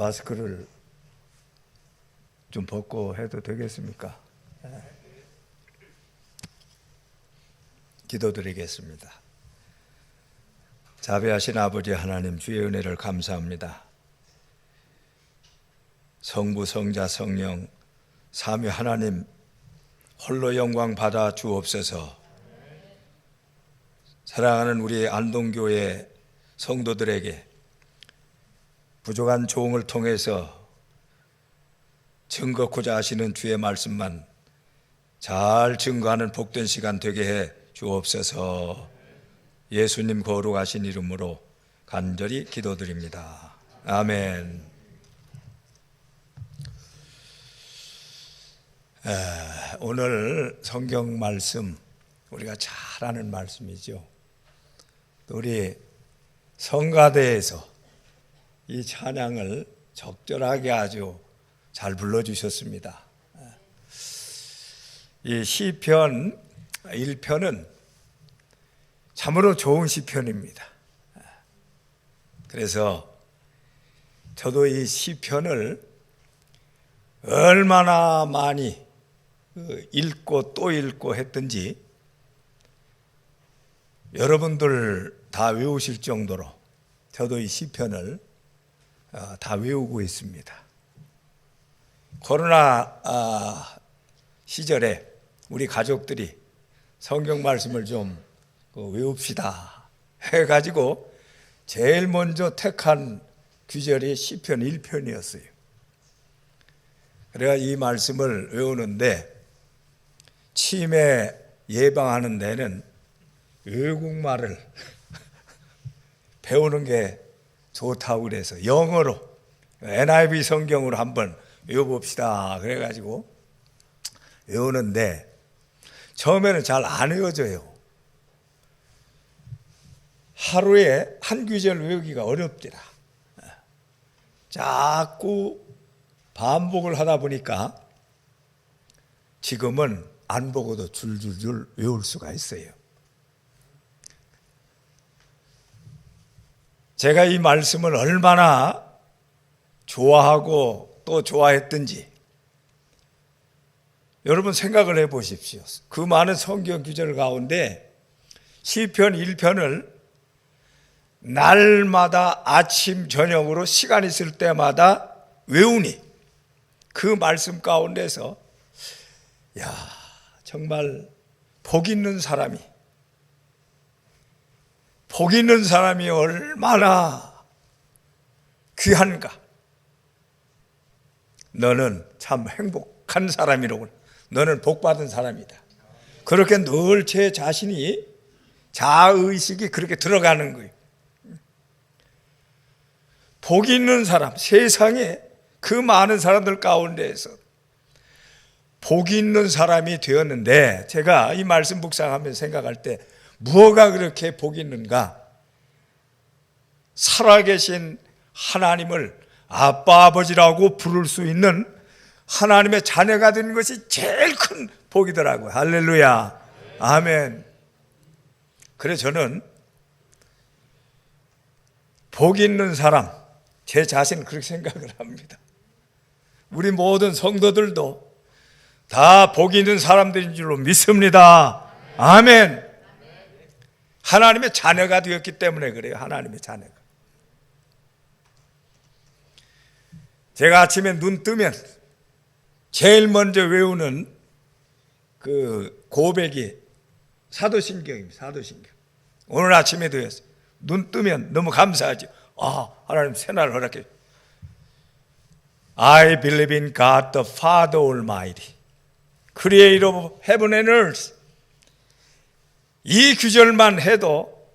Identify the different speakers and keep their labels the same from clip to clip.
Speaker 1: 마스크를 좀 벗고 해도 되겠습니까? 기도드리겠습니다. 자비하신 아버지 하나님, 주의 은혜를 감사합니다. 성부, 성자, 성령 삼위 하나님 홀로 영광 받아 주옵소서. 사랑하는 우리 안동교회 성도들에게 부족한 종을 통해서 증거코자 하시는 주의 말씀만 잘 증거하는 복된 시간 되게 해 주옵소서. 예수님 거룩하신 이름으로 간절히 기도드립니다. 아멘. 오늘 성경 말씀 우리가 잘 아는 말씀이죠. 우리 성가대에서 이 찬양을 적절하게 아주 잘 불러주셨습니다. 이 시편 1편은 참으로 좋은 시편입니다. 그래서 저도 이 시편을 얼마나 많이 읽고 또 읽고 했든지 여러분들 다 외우실 정도로 저도 이 시편을 다 외우고 있습니다. 코로나 시절에 우리 가족들이 성경 말씀을 좀 외웁시다 해가지고 제일 먼저 택한 구절이 시편 1편이었어요. 그래가 이 말씀을 외우는데 치매 예방하는 데는 외국말을 배우는 게 좋다고 그래서 영어로 NIV 성경으로 한번 외워봅시다 그래가지고 외우는데 처음에는 잘 안 외워져요. 하루에 한 구절 외우기가 어렵더라. 자꾸 반복을 하다 보니까 지금은 안 보고도 줄줄줄 외울 수가 있어요. 제가 이 말씀을 얼마나 좋아하고 또 좋아했든지 여러분 생각을 해 보십시오. 그 많은 성경 구절 가운데 시편 1편을 날마다 아침 저녁으로 시간 있을 때마다 외우니 그 말씀 가운데서 정말 복 있는 사람이 얼마나 귀한가. 너는 참 행복한 사람이로군. 너는 복받은 사람이다. 그렇게 늘 제 자신이 자의식이 그렇게 들어가는 거예요. 복 있는 사람, 세상에 그 많은 사람들 가운데에서 복 있는 사람이 되었는데 제가 이 말씀 묵상하면서 생각할 때 무엇가 그렇게 복 있는가? 살아계신 하나님을 아빠 아버지라고 부를 수 있는 하나님의 자녀가 되는 것이 제일 큰 복이더라고요. 할렐루야. 아멘. 그래서 저는 복 있는 사람, 제 자신은 그렇게 생각을 합니다. 우리 모든 성도들도 다 복 있는 사람들인 줄로 믿습니다. 아멘. 하나님의 자녀가 되었기 때문에 그래요. 하나님의 자녀가. 제가 아침에 눈 뜨면 제일 먼저 외우는 그 고백이 사도신경입니다. 사도신경. 오늘 아침에도 했어요. 눈 뜨면 너무 감사하죠. 하나님 새날 허락해. I believe in God the Father Almighty, Creator of heaven and earth. 이 구절만 해도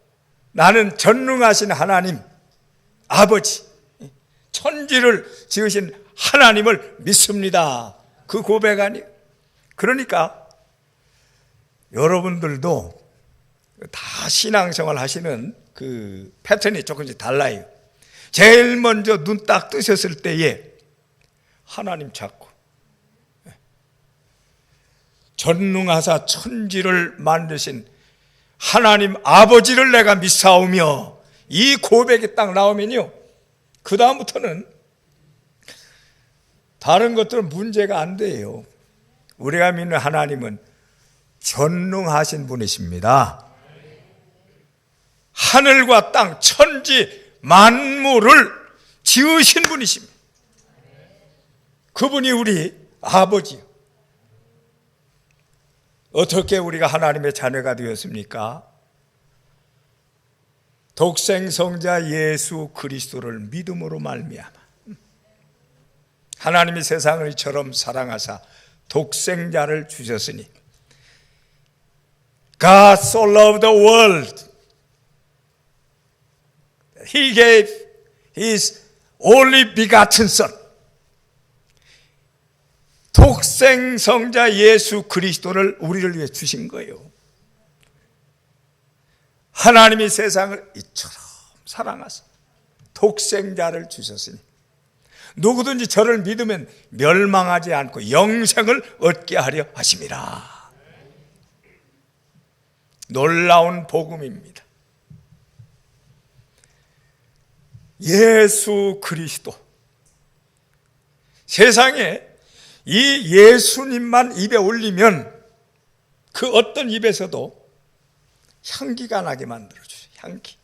Speaker 1: 나는 전능하신 하나님, 아버지, 천지를 지으신 하나님을 믿습니다. 그 고백 아니에요. 그러니까 여러분들도 다 신앙생활 하시는 그 패턴이 조금씩 달라요. 제일 먼저 눈 딱 뜨셨을 때에 하나님 찾고, 전능하사 천지를 만드신 하나님 아버지를 내가 믿사오며, 이 고백이 딱 나오면요, 그 다음부터는 다른 것들은 문제가 안 돼요. 우리가 믿는 하나님은 전능하신 분이십니다. 하늘과 땅, 천지 만물을 지으신 분이십니다. 그분이 우리 아버지요. 어떻게 우리가 하나님의 자녀가 되었습니까? 독생성자 예수 그리스도를 믿음으로 말미암아 하나님이 세상을 이처럼 사랑하사 독생자를 주셨으니 God so loved the world He gave His only begotten Son. 독생성자 예수 그리스도를 우리를 위해 주신 거예요. 하나님이 세상을 이처럼 사랑하사 독생자를 주셨으니 누구든지 저를 믿으면 멸망하지 않고 영생을 얻게 하려 하심이라. 놀라운 복음입니다. 예수 그리스도. 세상에 이 예수님만 입에 올리면 그 어떤 입에서도 향기가 나게 만들어주세요. 향기.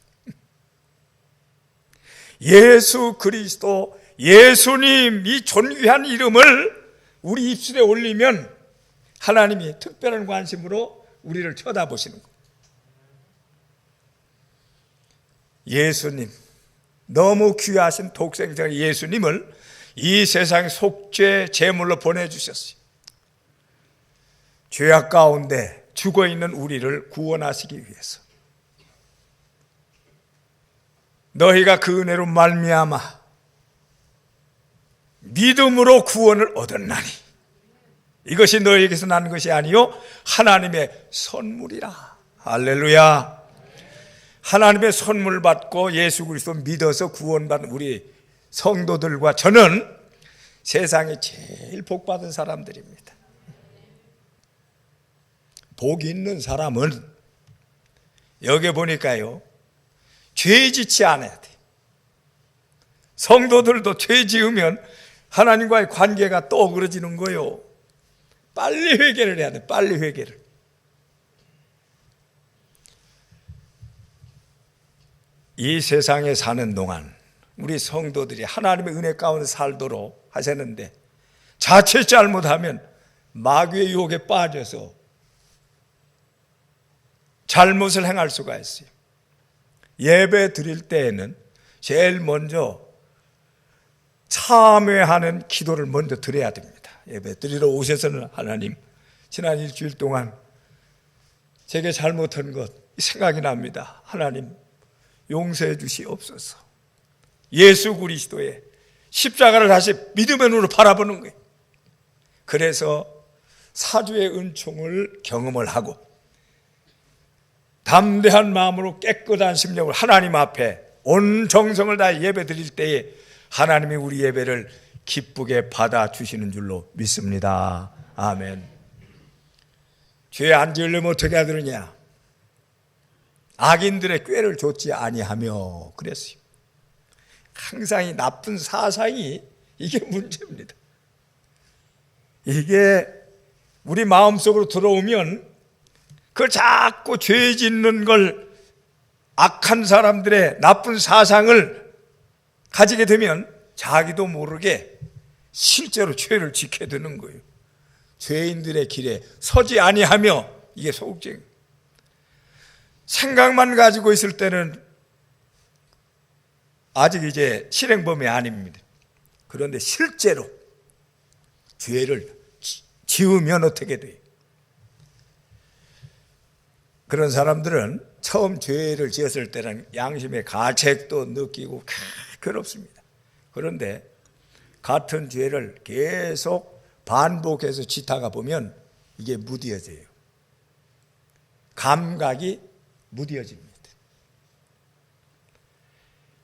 Speaker 1: 예수 그리스도, 예수님 이 존귀한 이름을 우리 입술에 올리면 하나님이 특별한 관심으로 우리를 쳐다보시는 거예요. 예수님, 너무 귀하신 독생자 예수님을 이 세상 속죄 제물로 보내주셨어요. 죄악 가운데 죽어있는 우리를 구원하시기 위해서. 너희가 그 은혜로 말미암아 믿음으로 구원을 얻었나니 이것이 너희에게서 난 것이 아니요 하나님의 선물이라. 할렐루야. 하나님의 선물 받고 예수 그리스도 믿어서 구원받은 우리 성도들과 저는 세상에 제일 복받은 사람들입니다. 복 있는 사람은 여기 보니까요 죄 짓지 않아야 돼. 성도들도 죄 지으면 하나님과의 관계가 또 어그러지는 거예요. 빨리 회개를 해야 돼. 빨리 회개를. 이 세상에 사는 동안 우리 성도들이 하나님의 은혜 가운데 살도록 하셨는데 자칫 잘못하면 마귀의 유혹에 빠져서 잘못을 행할 수가 있어요. 예배 드릴 때에는 제일 먼저 참회하는 기도를 먼저 드려야 됩니다. 예배 드리러 오셔서는 하나님, 지난 일주일 동안 제게 잘못한 것 생각이 납니다. 하나님 용서해 주시옵소서. 예수 그리스도의 십자가를 다시 믿음의 눈으로 바라보는 거예요. 그래서 사주의 은총을 경험을 하고 담대한 마음으로 깨끗한 심령으로 하나님 앞에 온 정성을 다해 예배 드릴 때에 하나님이 우리 예배를 기쁘게 받아주시는 줄로 믿습니다. 아멘. 죄 안 지으려면 어떻게 해야 되느냐? 악인들의 꾀를 좇지 아니하며 그랬어요. 항상 이 나쁜 사상이 이게 문제입니다. 이게 우리 마음속으로 들어오면 그걸 자꾸 죄 짓는 걸 악한 사람들의 나쁜 사상을 가지게 되면 자기도 모르게 실제로 죄를 지게 되는 거예요. 죄인들의 길에 서지 아니하며 이게 소극적인 거예요. 생각만 가지고 있을 때는 아직 이제 실행범이 아닙니다. 그런데 실제로 죄를 지으면 어떻게 돼요? 그런 사람들은 처음 죄를 지었을 때는 양심의 가책도 느끼고 괴롭습니다. 그런데 같은 죄를 계속 반복해서 짓다가 보면 이게 무뎌져요. 감각이 무뎌집니다.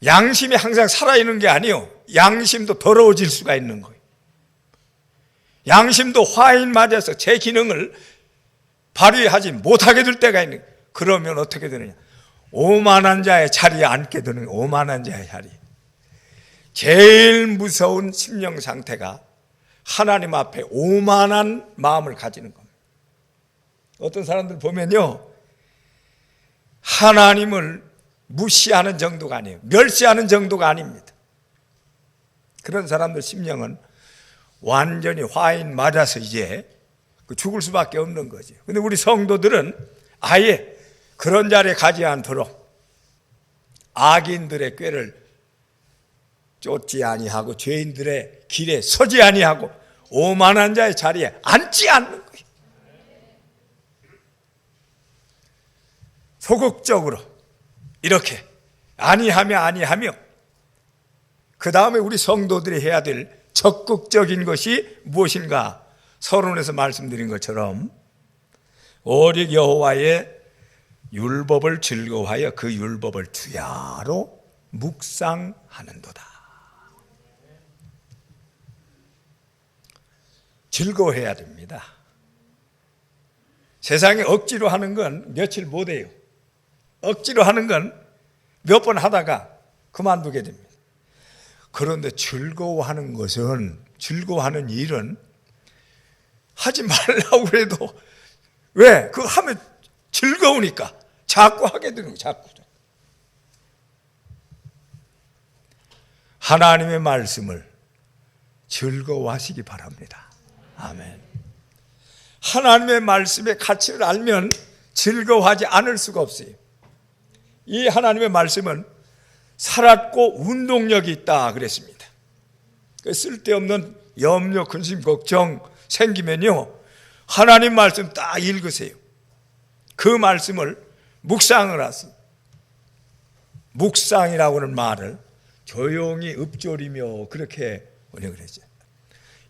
Speaker 1: 양심이 항상 살아있는 게 아니에요. 양심도 더러워질 수가 있는 거예요. 양심도 화인 맞아서 제 기능을 발휘하지 못하게 될 때가 있는 거예요. 그러면 어떻게 되느냐? 오만한 자의 자리에 앉게 되는 거예요. 오만한 자의 자리. 제일 무서운 심령 상태가 하나님 앞에 오만한 마음을 가지는 겁니다. 어떤 사람들 보면요, 하나님을 무시하는 정도가 아니에요. 멸시하는 정도가 아닙니다. 그런 사람들 심령은 완전히 화인 맞아서 이제 죽을 수밖에 없는 거죠. 근데 우리 성도들은 아예 그런 자리에 가지 않도록 악인들의 꾀를 쫓지 아니하고 죄인들의 길에 서지 아니하고 오만한 자의 자리에 앉지 않는 거예요. 소극적으로 이렇게 아니하며 그 다음에 우리 성도들이 해야 될 적극적인 것이 무엇인가? 서론에서 말씀드린 것처럼 오직 여호와의 율법을 즐거워하여 그 율법을 주야로 묵상하는도다. 즐거워해야 됩니다. 세상에 억지로 하는 건 며칠 못해요. 억지로 하는 건 몇 번 하다가 그만두게 됩니다. 그런데 즐거워하는 것은, 즐거워하는 일은 하지 말라고 해도 왜? 그거 하면 즐거우니까 자꾸 하게 되는 거예요. 자꾸. 하나님의 말씀을 즐거워하시기 바랍니다. 아멘. 하나님의 말씀의 가치를 알면 즐거워하지 않을 수가 없어요. 이 하나님의 말씀은 살았고 운동력이 있다 그랬습니다. 쓸데없는 염려, 근심, 걱정 생기면요, 하나님 말씀 딱 읽으세요. 그 말씀을 묵상을 하세요. 묵상이라고 하는 말을 조용히 읊조리며 그렇게 번역을 했죠.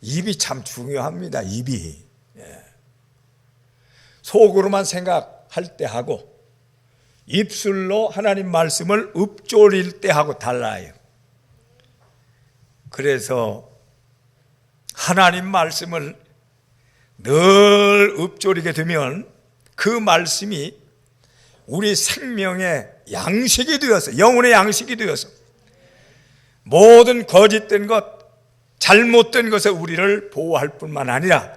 Speaker 1: 입이 참 중요합니다. 입이. 속으로만 생각할 때 하고 입술로 하나님 말씀을 읊조릴 때 하고 달라요. 그래서 하나님 말씀을 늘 읊조리게 되면 그 말씀이 우리 생명의 양식이 되어서, 영혼의 양식이 되어서 모든 거짓된 것, 잘못된 것에 우리를 보호할 뿐만 아니라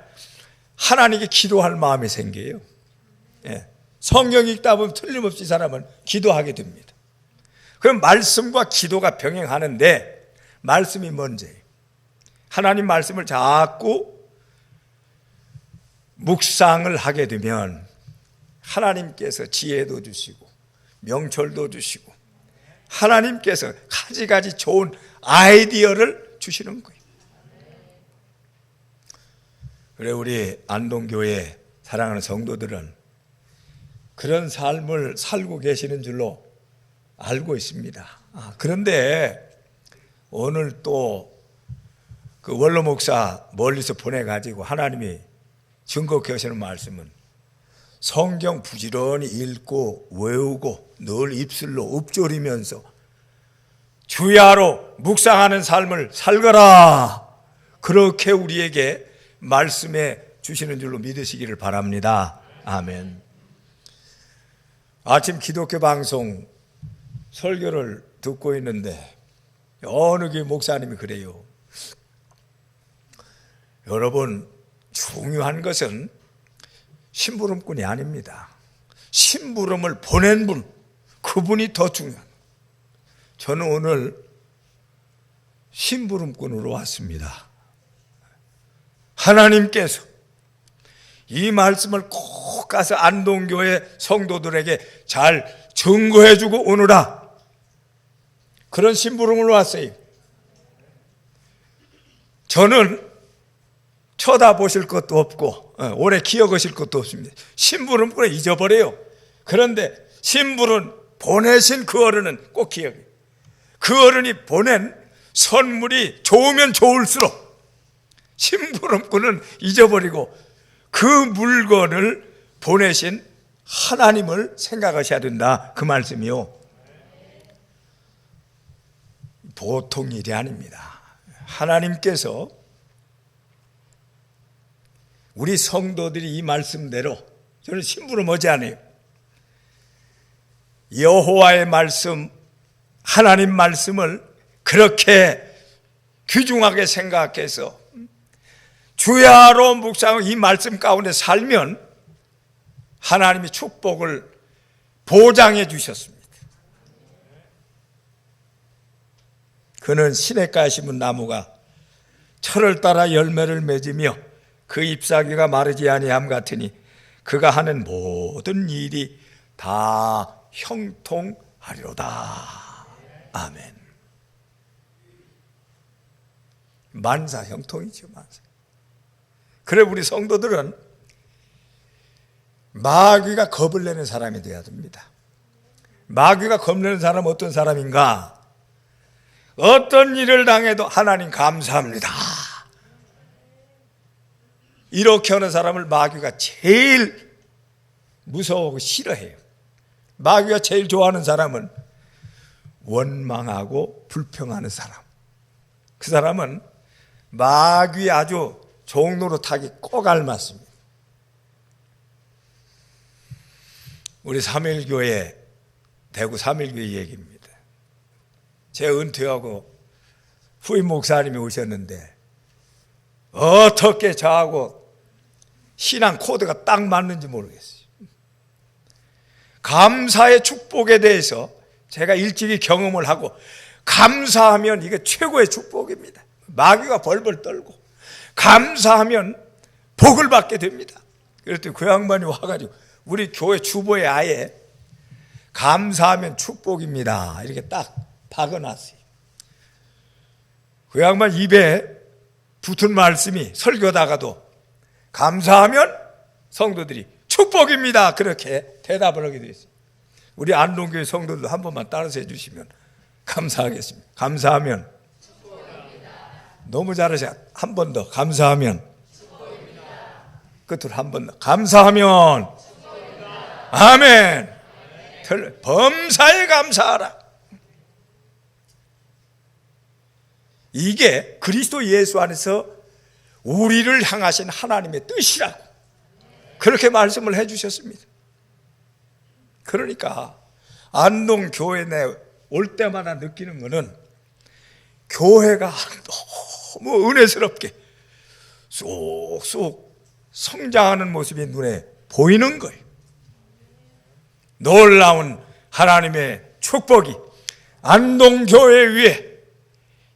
Speaker 1: 하나님께 기도할 마음이 생겨요. 성경 읽다 보면 틀림없이 사람은 기도하게 됩니다. 그럼 말씀과 기도가 병행하는데 말씀이 먼저예요. 하나님 말씀을 자꾸 묵상을 하게 되면 하나님께서 지혜도 주시고 명철도 주시고 하나님께서 가지가지 좋은 아이디어를 주시는 거예요. 그래, 우리 안동교회 사랑하는 성도들은 그런 삶을 살고 계시는 줄로 알고 있습니다. 그런데 오늘 또 그 원로 목사 멀리서 보내가지고 하나님이 증거케 하시는 말씀은 성경 부지런히 읽고 외우고 늘 입술로 읊조리면서 주야로 묵상하는 삶을 살거라, 그렇게 우리에게 말씀해 주시는 줄로 믿으시기를 바랍니다. 아멘. 아침 기독교 방송 설교를 듣고 있는데 어느 교회 목사님이 그래요. 여러분, 중요한 것은 심부름꾼이 아닙니다. 심부름을 보낸 분, 그분이 더 중요한. 저는 오늘 심부름꾼으로 왔습니다. 하나님께서 이 말씀을 꼭 가서 안동교회 성도들에게 잘 증거해주고 오느라 그런 심부름으로 왔어요. 저는 쳐다보실 것도 없고 오래 기억하실 것도 없습니다. 심부름꾼을 잊어버려요. 그런데 심부름 보내신 그 어른은 꼭 기억해요. 그 어른이 보낸 선물이 좋으면 좋을수록 심부름꾼은 잊어버리고 그 물건을 보내신 하나님을 생각하셔야 된다, 그 말씀이요. 보통 일이 아닙니다. 하나님께서 우리 성도들이 이 말씀대로, 저는 심부름 하지 않아요. 여호와의 말씀, 하나님 말씀을 그렇게 귀중하게 생각해서 주야로 묵상하고 이 말씀 가운데 살면 하나님이 축복을 보장해 주셨습니다. 그는 시냇가에 심은 나무가 철을 따라 열매를 맺으며 그 잎사귀가 마르지 아니함 같으니 그가 하는 모든 일이 다 형통하리로다. 아멘. 만사 형통이죠, 만사. 그래 우리 성도들은 마귀가 겁을 내는 사람이 되어야 됩니다. 마귀가 겁내는 사람은 어떤 사람인가? 어떤 일을 당해도 하나님 감사합니다, 이렇게 하는 사람을 마귀가 제일 무서워하고 싫어해요. 마귀가 제일 좋아하는 사람은 원망하고 불평하는 사람. 그 사람은 마귀 아주 종로로 타기 꼭 알맞습니다. 우리 삼일교회, 대구 삼일교회 얘기입니다. 제 은퇴하고 후임 목사님이 오셨는데 어떻게 저하고 신앙 코드가 딱 맞는지 모르겠어요. 감사의 축복에 대해서 제가 일찍이 경험을 하고, 감사하면 이게 최고의 축복입니다. 마귀가 벌벌 떨고 감사하면 복을 받게 됩니다. 그랬더니 그 양반이 와가지고 우리 교회 주보에 아예 감사하면 축복입니다 이렇게 딱 박아놨어요. 그 양반 입에 붙은 말씀이, 설교다가도 감사하면 성도들이 축복입니다 그렇게 대답을 하게 되었어요. 우리 안동교회 성도들도 한 번만 따라서 해주시면 감사하겠습니다. 감사하면 축복입니다. 너무 잘하셔. 한 번 더. 감사하면 축복입니다. 끝으로 한 번 더. 감사하면 축복입니다. 아멘. 범사에 감사하라. 이게 그리스도 예수 안에서 우리를 향하신 하나님의 뜻이라고 그렇게 말씀을 해주셨습니다. 그러니까 안동교회 내 올 때마다 느끼는 것은 교회가 너무 은혜스럽게 쏙쏙 성장하는 모습이 눈에 보이는 거예요. 놀라운 하나님의 축복이 안동교회 위에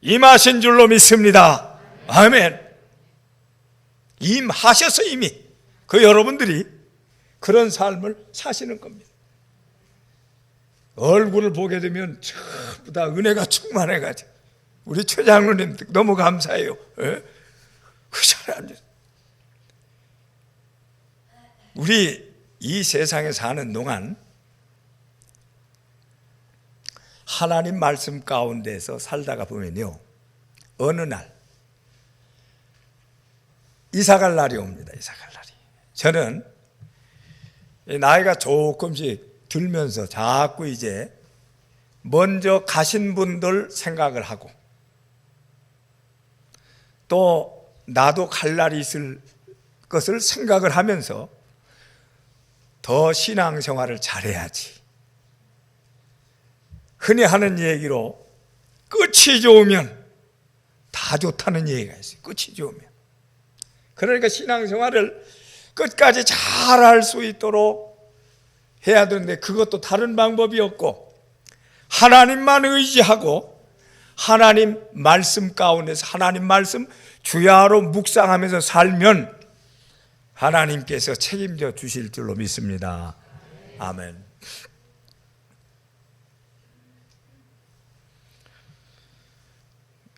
Speaker 1: 임하신 줄로 믿습니다. 아멘. 임하셔서 이미 그 여러분들이 그런 삶을 사시는 겁니다. 얼굴을 보게 되면 전부 다 은혜가 충만해가지고 우리 최 장로님 너무 감사해요. 예? 그 자리에 앉아서 우리 이 세상에 사는 동안 하나님 말씀 가운데서 살다가 보면요, 어느 날 이사갈 날이 옵니다. 이사갈 날이. 저는 나이가 조금씩 들면서 자꾸 이제 먼저 가신 분들 생각을 하고, 또 나도 갈 날이 있을 것을 생각을 하면서 더 신앙생활을 잘해야지. 흔히 하는 얘기로 끝이 좋으면 다 좋다는 얘기가 있어요. 끝이 좋으면. 그러니까 신앙생활을 끝까지 잘할 수 있도록 해야 되는데, 그것도 다른 방법이 없고 하나님만 의지하고 하나님 말씀 가운데서 하나님 말씀 주야로 묵상하면서 살면 하나님께서 책임져 주실 줄로 믿습니다. 아멘.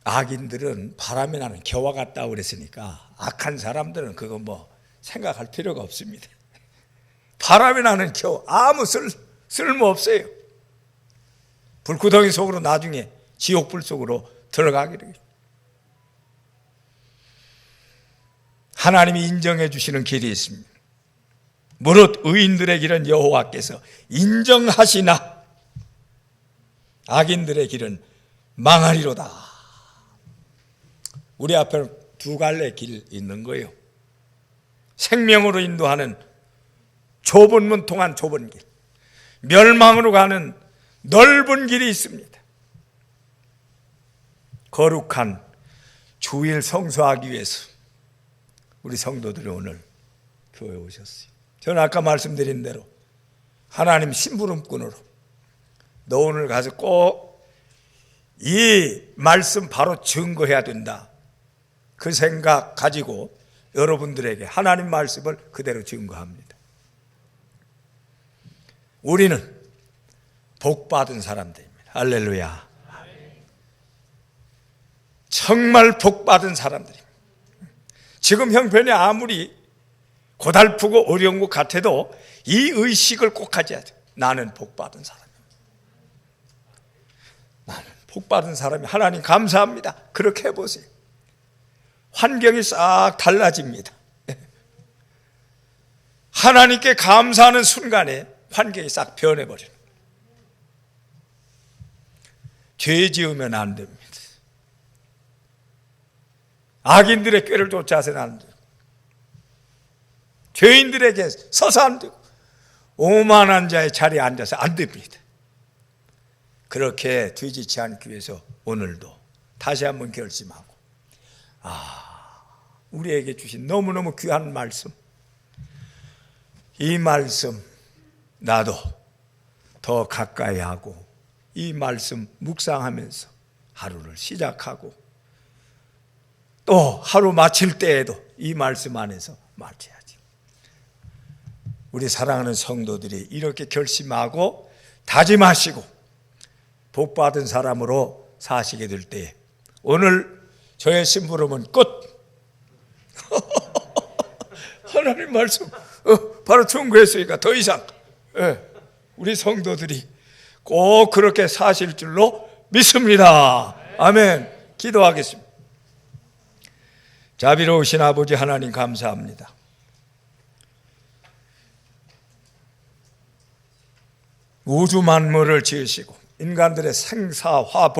Speaker 1: 악인들은 바람이 나는 겨와 같다고 그랬으니까 악한 사람들은 그거 뭐 생각할 필요가 없습니다. 바람이 나는 겨, 아무 쓸모 없어요. 불구덩이 속으로 나중에 지옥불 속으로 들어가게 되겠죠. 하나님이 인정해 주시는 길이 있습니다. 무릇 의인들의 길은 여호와께서 인정하시나 악인들의 길은 망하리로다. 우리 앞에 두 갈래 길 있는 거예요. 생명으로 인도하는 좁은 문 통한 좁은 길, 멸망으로 가는 넓은 길이 있습니다. 거룩한 주일 성수하기 위해서 우리 성도들이 오늘 교회에 오셨어요. 저는 아까 말씀드린 대로 하나님 심부름꾼으로 너 오늘 가서 꼭 이 말씀 바로 증거해야 된다, 그 생각 가지고 여러분들에게 하나님 말씀을 그대로 증거합니다. 우리는 복받은 사람들입니다. 할렐루야. 정말 복받은 사람들입니다. 지금 형편이 아무리 고달프고 어려운 것 같아도 이 의식을 꼭 가져야 돼. 나는 복받은 사람입니다. 나는 복받은 사람이 하나님 감사합니다. 그렇게 해보세요. 환경이 싹 달라집니다. 하나님께 감사하는 순간에 환경이 싹 변해버려요. 죄 지으면 안 됩니다. 악인들의 꾀를 쫓아서는 안 돼요. 죄인들에게 서서 안 되고 오만한 자의 자리에 앉아서 안 됩니다. 그렇게 뒤지지 않기 위해서 오늘도 다시 한번 결심하고, 우리에게 주신 너무너무 귀한 말씀, 이 말씀 나도 더 가까이 하고 이 말씀 묵상하면서 하루를 시작하고 또 하루 마칠 때에도 이 말씀 안에서 마쳐야지. 우리 사랑하는 성도들이 이렇게 결심하고 다짐하시고 복받은 사람으로 사시게 될 때 오늘 저의 심부름은 끝. 하나님 말씀 바로 충고했으니까 더 이상 우리 성도들이 꼭 그렇게 사실 줄로 믿습니다. 아멘. 기도하겠습니다. 자비로우신 아버지 하나님 감사합니다. 우주 만물을 지으시고 인간들의 생사화